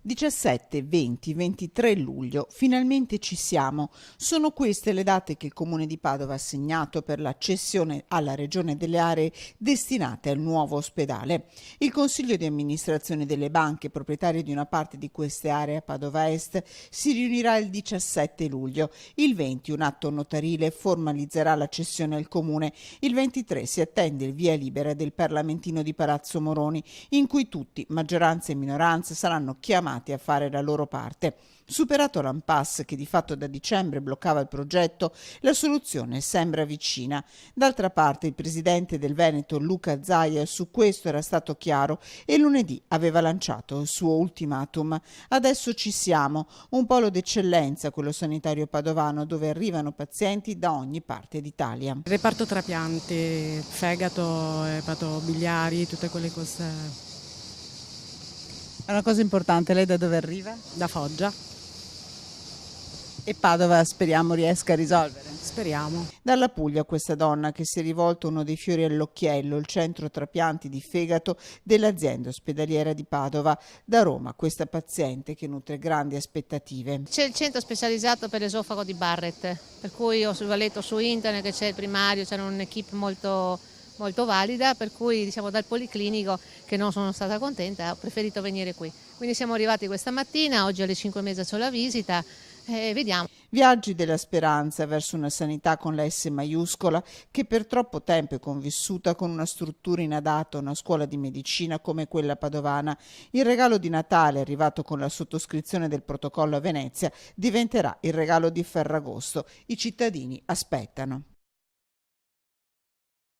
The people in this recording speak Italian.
17, 20, 23 luglio, finalmente ci siamo. Sono queste le date che il Comune di Padova ha assegnato per la cessione alla Regione delle aree destinate al nuovo ospedale. Il Consiglio di amministrazione delle banche proprietarie di una parte di queste aree a Padova Est si riunirà il 17 luglio. Il 20 un atto notarile formalizzerà la cessione al Comune. Il 23 si attende il via libera del Parlamentino di Palazzo Moroni, in cui tutti, maggioranza e minoranza, saranno chiamati a fare la loro parte. Superato l'impasse che di fatto da dicembre bloccava il progetto, la soluzione sembra vicina. D'altra parte il presidente del Veneto Luca Zaia su questo era stato chiaro e lunedì aveva lanciato il suo ultimatum. Adesso ci siamo, un polo d'eccellenza quello sanitario padovano dove arrivano pazienti da ogni parte d'Italia. Reparto trapianti, fegato, epatobiliari, tutte quelle cose. È una cosa importante, lei da dove arriva? Da Foggia, E Padova speriamo riesca a risolvere. speriamo. Dalla Puglia questa donna che si è rivolta uno dei fiori all'occhiello, il centro trapianti di fegato dell'azienda ospedaliera di Padova. Da Roma questa paziente che nutre grandi aspettative. C'è il centro specializzato per l'esofago di Barrett, per cui ho letto su internet che c'è il primario, c'è un'equipe molto valida, per cui diciamo dal policlinico, che non sono stata contenta, ho preferito venire qui. Quindi siamo arrivati questa mattina, oggi alle 5:30 c'ho la visita e vediamo. Viaggi della speranza verso una sanità con la S maiuscola che per troppo tempo è convissuta con una struttura inadatta a una scuola di medicina come quella padovana. Il regalo di Natale, arrivato con la sottoscrizione del protocollo a Venezia, diventerà il regalo di Ferragosto. I cittadini aspettano.